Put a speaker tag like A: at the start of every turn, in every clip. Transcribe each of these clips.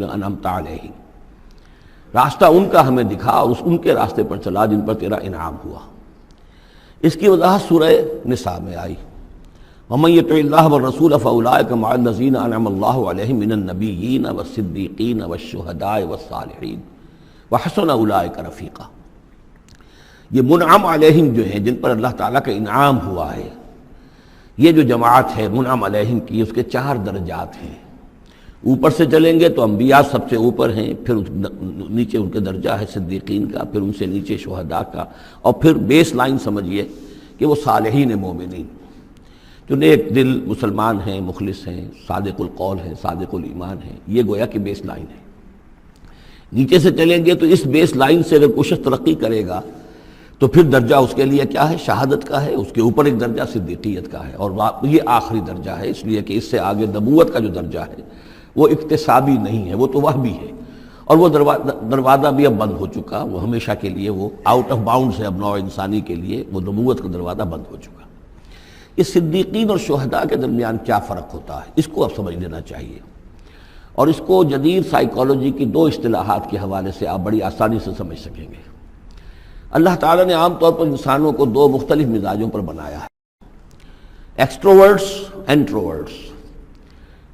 A: انعمت علیہم، راستہ ان کا ہمیں دکھا اور ان کے راستے پر چلا جن پر تیرا انعام ہوا۔ اس کی وضاحت سورہ نساء میں آئی، وَمَن يُطِعِ اللَّهَ وَالرَّسُولَ فَأُولَٰئِكَ مَعَ الَّذِينَ أَنْعَمَ اللَّهُ عَلَيْهِم مِّنَ النَّبِيِّينَ وَالصِّدِّيقِينَ وَالشُّهَدَاءِ وَالصَّالِحِينَ وَحَسُنَ أُولَٰئِكَ رَفِيقًا۔ یہ منعم علیہم جو ہیں، جن پر اللہ تعالیٰ کا انعام ہوا ہے، یہ جو جماعت ہے منعم علیہم کی، اس کے 4 درجات ہیں۔ اوپر سے چلیں گے تو انبیاء سب سے اوپر ہیں، پھر نیچے ان کے درجہ ہے صدیقین کا، پھر ان سے نیچے شہداء کا، اور پھر بیس لائن سمجھیے کہ وہ صالحین مومنین جو نیک دل مسلمان ہیں، مخلص ہیں، صادق القول ہیں، صادق الایمان ہیں، یہ گویا کہ بیس لائن ہے۔ نیچے سے چلیں گے تو اس بیس لائن سے اگر کوشش ترقی کرے گا تو پھر درجہ اس کے لیے کیا ہے؟ شہادت کا ہے، اس کے اوپر ایک درجہ صدیقیت کا ہے، اور یہ آخری درجہ ہے، اس لیے کہ اس سے آگے نبوت کا جو درجہ ہے وہ اکتسابی نہیں ہے، وہ تو وہبی ہے، اور وہ دروازہ بھی اب بند ہو چکا، وہ ہمیشہ کے لیے وہ آؤٹ آف باؤنڈز ہے اب نوع انسانی کے لیے، وہ نبوت کا دروازہ بند ہو چکا۔ اس صدیقین اور شہداء کے درمیان کیا فرق ہوتا ہے، اس کو اب سمجھ لینا چاہیے، اور اس کو جدید سائیکالوجی کی 2 اصطلاحات کے حوالے سے آپ بڑی آسانی سے سمجھ سکیں گے۔ اللہ تعالیٰ نے عام طور پر انسانوں کو 2 مختلف مزاجوں پر بنایا ہے، ایکسٹروورٹس، انٹروورٹس۔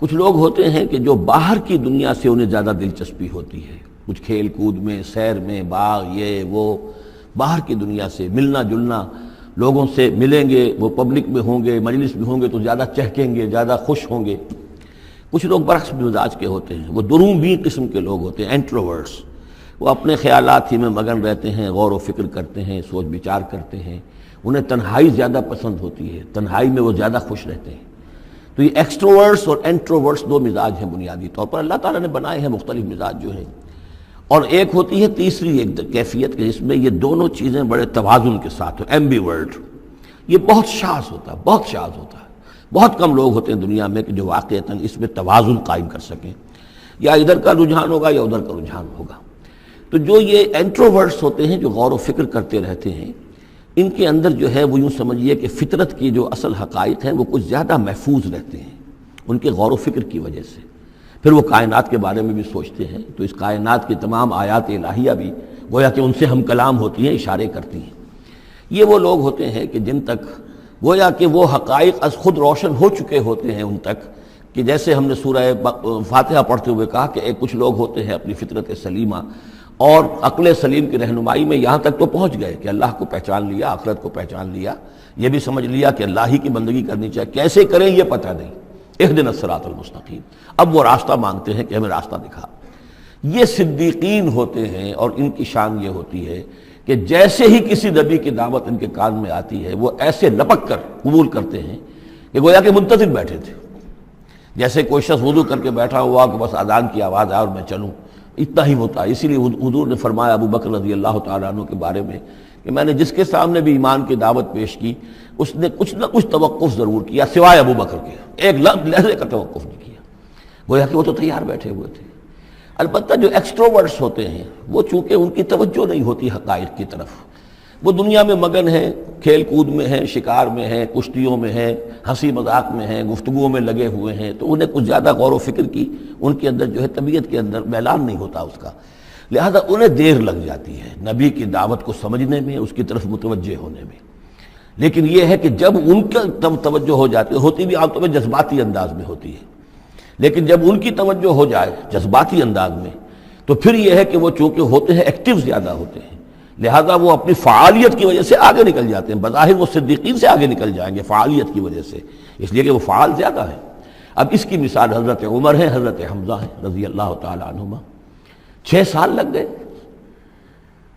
A: کچھ لوگ ہوتے ہیں کہ جو باہر کی دنیا سے انہیں زیادہ دلچسپی ہوتی ہے، کچھ کھیل کود میں، سیر میں، باغ، یہ وہ، باہر کی دنیا سے ملنا جلنا، لوگوں سے ملیں گے، وہ پبلک میں ہوں گے، مجلس میں ہوں گے تو زیادہ چہکیں گے، زیادہ خوش ہوں گے۔ کچھ لوگ برعکس مزاج کے ہوتے ہیں، وہ دروبین قسم کے لوگ ہوتے ہیں، انٹروورٹس۔ وہ اپنے خیالات ہی میں مگن رہتے ہیں، غور و فکر کرتے ہیں، سوچ بچار کرتے ہیں، انہیں تنہائی زیادہ پسند ہوتی ہے، تنہائی میں وہ زیادہ خوش رہتے ہیں۔ تو یہ ایکسٹروورٹس اور انٹروورٹس 2 مزاج ہیں بنیادی طور پر، اللہ تعالیٰ نے بنائے ہیں مختلف مزاج جو ہیں۔ اور ایک ہوتی ہے تیسری ایک کیفیت کہ جس میں یہ دونوں چیزیں بڑے توازن کے ساتھ ہو، ایمبیورٹ۔ یہ بہت شاذ ہوتا ہے، بہت شاذ ہوتا ہے، بہت کم لوگ ہوتے ہیں دنیا میں کہ جو واقعتاً اس میں توازن قائم کر سکیں، یا ادھر کا رجحان ہوگا یا ادھر کا رجحان ہوگا۔ تو جو یہ انٹروورٹس ہوتے ہیں، جو غور و فکر کرتے رہتے ہیں، ان کے اندر جو ہے وہ یوں سمجھیے کہ فطرت کی جو اصل حقائق ہیں وہ کچھ زیادہ محفوظ رہتے ہیں ان کے غور و فکر کی وجہ سے۔ پھر وہ کائنات کے بارے میں بھی سوچتے ہیں، تو اس کائنات کی تمام آیات الہیہ بھی گویا کہ ان سے ہم کلام ہوتی ہیں، اشارے کرتی ہیں۔ یہ وہ لوگ ہوتے ہیں کہ جن تک گویا کہ وہ حقائق از خود روشن ہو چکے ہوتے ہیں ان تک، کہ جیسے ہم نے سورہ فاتحہ پڑھتے ہوئے کہا کہ کچھ لوگ ہوتے ہیں اپنی فطرت سلیمہ اور عقل سلیم کی رہنمائی میں یہاں تک تو پہنچ گئے کہ اللہ کو پہچان لیا، آخرت کو پہچان لیا، یہ بھی سمجھ لیا کہ اللہ ہی کی بندگی کرنی چاہیے، کیسے کریں یہ پتہ نہیں، اہدنا الصراط المستقیم۔ اب وہ راستہ مانگتے ہیں کہ ہمیں راستہ دکھا۔ یہ صدیقین ہوتے ہیں، اور ان کی شان یہ ہوتی ہے کہ جیسے ہی کسی نبی کی دعوت ان کے کان میں آتی ہے وہ ایسے لپک کر قبول کرتے ہیں کہ گویا کہ منتظر بیٹھے تھے، جیسے کوئی شخص وضو کر کے بیٹھا ہوا کہ بس اذان کی آواز آئے اور میں چلوں، اتنا ہی ہوتا ہے۔ اسی لیے حضور نے فرمایا ابو بکر رضی اللہ تعالیٰ عنہ کے بارے میں کہ میں نے جس کے سامنے بھی ایمان کی دعوت پیش کی اس نے کچھ نہ کچھ توقف ضرور کیا، سوائے ابو بکر کے ایک لحظے کا توقف نہیں کیا، گویا کہ وہ تو تیار بیٹھے ہوئے تھے۔ البتہ جو ایکسٹروورٹس ہوتے ہیں وہ چونکہ ان کی توجہ نہیں ہوتی حقائق کی طرف، وہ دنیا میں مگن ہیں، کھیل کود میں ہیں، شکار میں ہیں، کشتیوں میں ہیں، ہنسی مذاق میں ہیں، گفتگوؤں میں لگے ہوئے ہیں، تو انہیں کچھ زیادہ غور و فکر کی ان کے اندر جو ہے طبیعت کے اندر میلان نہیں ہوتا اس کا، لہذا انہیں دیر لگ جاتی ہے نبی کی دعوت کو سمجھنے میں، اس کی طرف متوجہ ہونے میں۔ لیکن یہ ہے کہ جب ان کا توجہ ہو جاتی ہوتی بھی عام طور پہ جذباتی انداز میں ہوتی ہے، لیکن جب ان کی توجہ ہو جائے جذباتی انداز میں تو پھر یہ ہے کہ وہ چونکہ ہوتے ہیں ایکٹیو زیادہ ہوتے ہیں، لہذا وہ اپنی فعالیت کی وجہ سے آگے نکل جاتے ہیں، بظاہر وہ صدیقین سے آگے نکل جائیں گے فعالیت کی وجہ سے، اس لیے کہ وہ فعال زیادہ ہیں۔ اب اس کی مثال حضرت عمر ہے، حضرت حمزہ ہیں رضی اللہ تعالی عنہما۔ 6 سال لگ گئے۔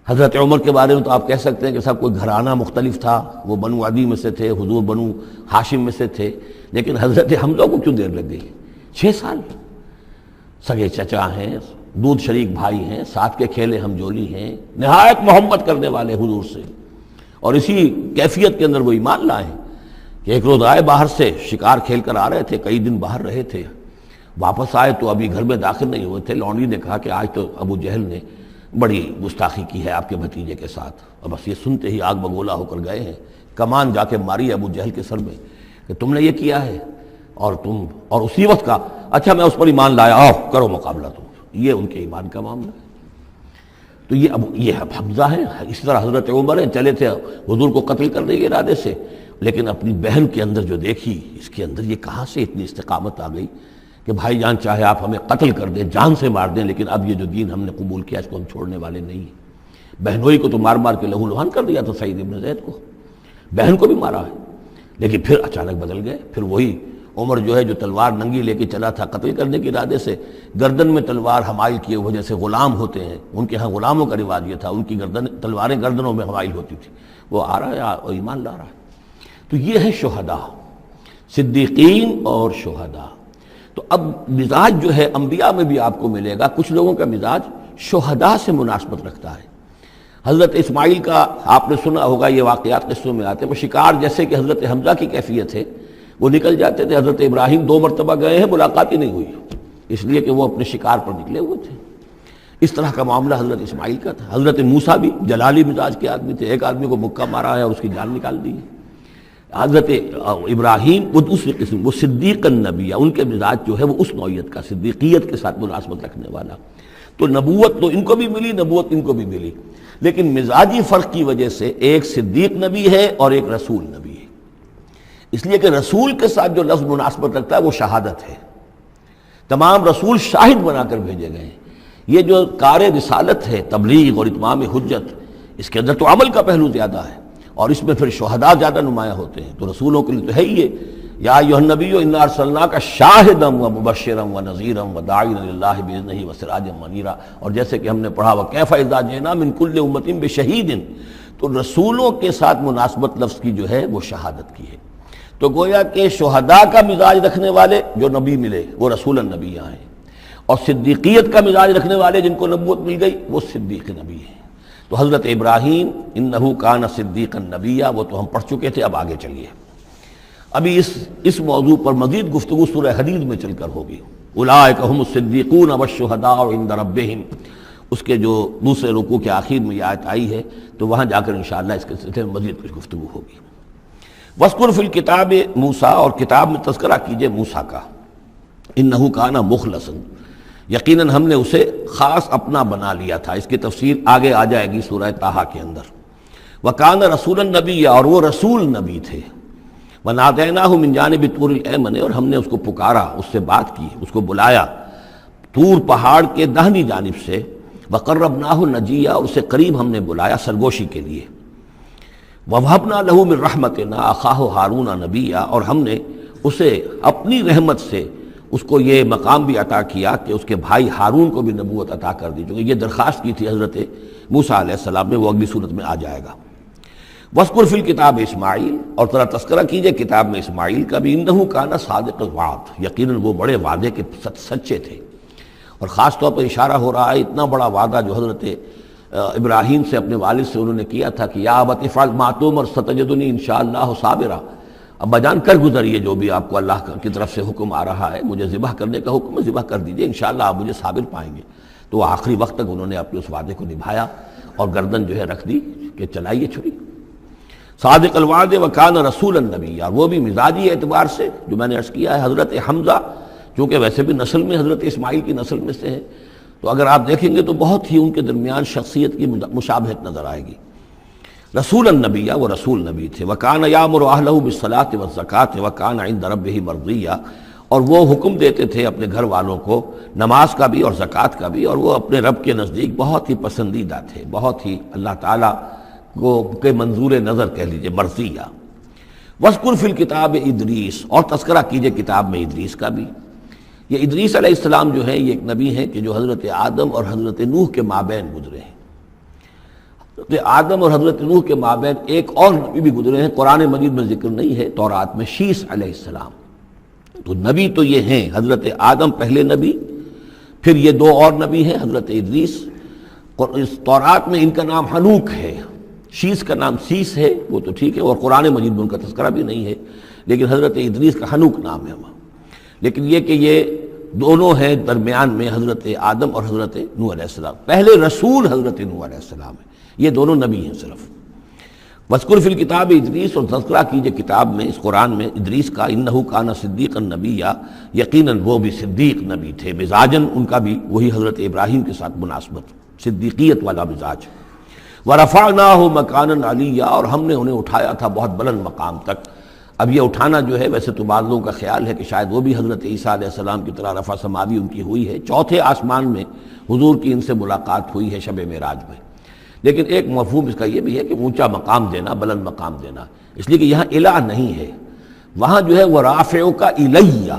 A: حضرت عمر کے بارے میں تو آپ کہہ سکتے ہیں کہ سب کوئی گھرانہ مختلف تھا، وہ بنو عدی میں سے تھے، حضور بنو ہاشم میں سے تھے، لیکن حضرت حمزہ کو کیوں دیر لگ گئی؟ 6 سال۔ سگے چچا ہیں، دودھ شریک بھائی ہیں، ساتھ کے کھیلے ہم جولی ہیں، نہایت محبت کرنے والے حضور سے، اور اسی کیفیت کے اندر وہ ایمان لائے کہ ایک روز آئے باہر سے، شکار کھیل کر آ رہے تھے، کئی دن باہر رہے تھے، واپس آئے تو ابھی گھر میں داخل نہیں ہوئے تھے، لونڈی نے کہا کہ آج تو ابو جہل نے بڑی گستاخی کی ہے آپ کے بھتیجے کے ساتھ، اور بس یہ سنتے ہی آگ بگولا ہو کر گئے ہیں، کمان جا کے ماری ابو جہل کے سر میں کہ تم نے یہ کیا ہے، اور اسی وقت کہا اچھا میں اس پر ایمان لایا، آؤ کرو مقابلہ تم۔ یہ ان کے ایمان کا معاملہ ہے۔ تو یہ اب حمزہ ہے، اس طرح حضرت عمر ہیں، چلے تھے حضور کو قتل کرنے کے ارادے سے، لیکن اپنی بہن کے اندر جو دیکھی، اس کے اندر یہ کہاں سے اتنی استقامت آ گئی کہ بھائی جان چاہے آپ ہمیں قتل کر دیں، جان سے مار دیں، لیکن اب یہ جو دین ہم نے قبول کیا اس کو ہم چھوڑنے والے نہیں ہیں۔ بہنوئی کو تو مار مار کے لہو لہان کر دیا تھا سعید ابن زید کو، بہن کو بھی مارا ہے، لیکن پھر اچانک بدل گئے۔ پھر وہی عمر جو ہے جو تلوار ننگی لے کے چلا تھا قتل کرنے کے ارادے سے، گردن میں تلوار حمائل کیے وجہ سے غلام ہوتے ہیں، ان کے ہاں غلاموں کا رواج یہ تھا، ان کی تلواریں گردنوں میں حمائل ہوتی تھی، وہ آ رہا ہے اور ایمان لا رہا ہے۔ تو یہ ہے شہداء، صدیقین اور شہداء۔ تو اب مزاج جو ہے انبیاء میں بھی آپ کو ملے گا، کچھ لوگوں کا مزاج شہداء سے مناسبت رکھتا ہے۔ حضرت اسماعیل کا آپ نے سنا ہوگا، یہ واقعات قصوں میں آتے ہیں، وہ شکار جیسے کہ حضرت حمزہ کی کیفیت ہے، وہ نکل جاتے تھے۔ حضرت ابراہیم 2 مرتبہ گئے ہیں، ملاقات ہی نہیں ہوئی، اس لیے کہ وہ اپنے شکار پر نکلے ہوئے تھے۔ اس طرح کا معاملہ حضرت اسماعیل کا تھا۔ حضرت موسیٰ بھی جلالی مزاج کے آدمی تھے، ایک آدمی کو مکہ مارا ہے اور اس کی جان نکال دی۔ حضرت ابراہیم وہ دوسری قسم، وہ صدیق النبی، ان کے مزاج جو ہے وہ اس نوعیت کا، صدیقیت کے ساتھ مناسبت رکھنے والا۔ تو نبوت تو ان کو بھی ملی، نبوت ان کو بھی ملی، لیکن مزاجی فرق کی وجہ سے ایک صدیق نبی ہے اور ایک رسول نبی ہے۔ اس لیے کہ رسول کے ساتھ جو لفظ مناسبت رکھتا ہے وہ شہادت ہے، تمام رسول شاہد بنا کر بھیجے گئے ہیں۔ یہ جو کار رسالت ہے، تبلیغ اور اتمام حجت، اس کے اندر تو عمل کا پہلو زیادہ ہے، اور اس میں پھر شہداء زیادہ نمایاں ہوتے ہیں۔ تو رسولوں کے لیے تو ہے ہی یہ، یا ایھا النبی انا ارسلناک شاہدا ومبشرا ونذیرا وداعیا الی اللہ باذنہ وسراجا منیرا، اور جیسے کہ ہم نے پڑھا وکیف اذا جئنا من کل امۃ بشہید، تو رسولوں کے ساتھ مناسبت لفظ کی جو ہے وہ شہادت کی ہے۔ تو گویا کہ شہداء کا مزاج رکھنے والے جو نبی ملے وہ رسول النبی ہیں، اور صدیقیت کا مزاج رکھنے والے جن کو نبوت مل گئی وہ صدیق نبی ہیں۔ تو حضرت ابراہیم انہ کان صدیقا نبیا، وہ تو ہم پڑھ چکے تھے، اب آگے چلیے۔ ابھی اس موضوع پر مزید گفتگو سورہ حدید میں چل کر ہوگی۔ اولئک ھم الصدیقون والشہداء عند ربہم، اس کے جو دوسرے رکوع کے آخر میں یہ آیت آئی ہے، تو وہاں جا کر انشاءاللہ اس کے سلسلے میں مزید کچھ گفتگو ہوگی۔ وَاذْكُرْ فِي الْكِتَابِ موسیٰ، اور کتاب میں تذکرہ کیجئے موسیٰ کا، انہ کان مخلصا، یقیناً ہم نے اسے خاص اپنا بنا لیا تھا۔ اس کی تفسیر آگے آ جائے گی سورہ طٰہٰ کے اندر۔ وَكَانَ رَسُولًا نَبِيًّا، اور وہ رسول نبی تھے۔ وَنَادَيْنَاهُ مِن جَانِبِ الطُّورِ الْأَيْمَنِ، اور ہم نے اس کو پکارا، اس سے بات کی، اس کو بلایا طور پہاڑ کے داہنی جانب سے۔ وَقَرَّبْنَاهُ نَجِيًّا، اور اسے قریب ہم نے بلایا سرگوشی کے لیے۔ وَوَهَبْنَا لَهُ مِن رَحْمَتِنَا أَخَاهُ هَارُونَ نَبِيًّا، اور ہم نے اسے اپنی رحمت سے اس کو یہ مقام بھی عطا کیا کہ اس کے بھائی ہارون کو بھی نبوت عطا کر دی، چونکہ یہ درخواست کی تھی حضرت موسیٰ علیہ السلام نے، وہ اگلی صورت میں آ جائے گا۔ وَاذْكُرْ فِي الْكِتَابِ اسماعیل، اور ذرا تذکرہ کیجئے کتاب میں اسماعیل کا بھی، انہ کان صادق الوعد، یقیناً وہ بڑے وعدے کے سچے تھے۔ اور خاص طور پر اشارہ ہو رہا ہے اتنا بڑا وعدہ جو حضرت ابراہیم سے اپنے والد سے انہوں نے کیا تھا کہ یا ابت افعل ما تؤمر ستجدنی انشاءاللہ صابرا، ابا جان کر گزریے جو بھی آپ کو اللہ کی طرف سے حکم آ رہا ہے، مجھے ذبح کرنے کا حکم ہے، ذبح کر دیجئے، انشاءاللہ آپ مجھے صابر پائیں گے۔ تو آخری وقت تک انہوں نے اپنے اس وعدے کو نبھایا اور گردن جو ہے رکھ دی کہ چلائیے چھری۔ صادق الوعد وکان رسول النبی، اور وہ بھی مزاجی اعتبار سے جو میں نے عرض کیا ہے، حضرت حمزہ چونکہ ویسے بھی نسل میں حضرت اسماعیل کی نسل میں سے ہے، تو اگر آپ دیکھیں گے تو بہت ہی ان کے درمیان شخصیت کی مشابہت نظر آئے گی۔ رسول النبی، وہ رسول نبی تھے۔ وکان یامر اہلہ بالصلاۃ والزکاۃ وکان عند ربہ مرضیہ، اور وہ حکم دیتے تھے اپنے گھر والوں کو نماز کا بھی اور زکوٰۃ کا بھی، اور وہ اپنے رب کے نزدیک بہت ہی پسندیدہ تھے، بہت ہی اللہ تعالیٰ کو کے منظور نظر کہہ لیجیے، مرضیہ۔ وَاذْكُرْ فِي الْكِتَابِ ادریس، اور تذکرہ کیجئے کتاب میں ادریس کا بھی۔ یہ ادریس علیہ السلام جو ہے یہ ایک نبی ہے کہ جو حضرت آدم اور حضرت نوح کے مابین گزرے ہیں۔ حضرت آدم اور حضرت نوح کے مابین ایک اور نبی بھی گزرے ہیں، قرآن مجید میں ذکر نہیں ہے، تورات میں شیس علیہ السلام۔ تو نبی تو یہ ہیں، حضرت آدم پہلے نبی، پھر یہ دو اور نبی ہیں، حضرت ادریس۔ اس تورات میں ان کا نام حنوک ہے، شیس کا نام سیس ہے، وہ تو ٹھیک ہے، اور قرآن مجید میں ان کا تذکرہ بھی نہیں ہے، لیکن حضرت ادریس کا حنوک نام ہے وہاں۔ لیکن یہ کہ یہ دونوں ہیں درمیان میں حضرت آدم اور حضرت نوح علیہ السلام، پہلے رسول حضرت نوح علیہ السلام ہے، یہ دونوں نبی ہیں صرف۔ وذکر فی الکتاب ادریس، اور تذکرہ کیجئے کتاب میں، اس قرآن میں، ادریس کا، انہ کان صدیقا نبیا، یقیناً وہ بھی صدیق نبی تھے، مزاجن ان کا بھی وہی حضرت ابراہیم کے ساتھ مناسبت، صدیقیت والا مزاج۔ ورفعناہ مکانا علیا، اور ہم نے انہیں اٹھایا تھا بہت بلند مقام تک۔ اب یہ اٹھانا جو ہے، ویسے تو بعض لوگوں کا خیال ہے کہ شاید وہ بھی حضرت عیسیٰ علیہ السلام کی طرح رفع سماوی ان کی ہوئی ہے، چوتھے آسمان میں حضور کی ان سے ملاقات ہوئی ہے شب معراج میں، لیکن ایک مفہوم اس کا یہ بھی ہے کہ اونچا مقام دینا، بلند مقام دینا، اس لیے کہ یہاں الہ نہیں ہے، وہاں جو ہے وہ رافعک الیہ،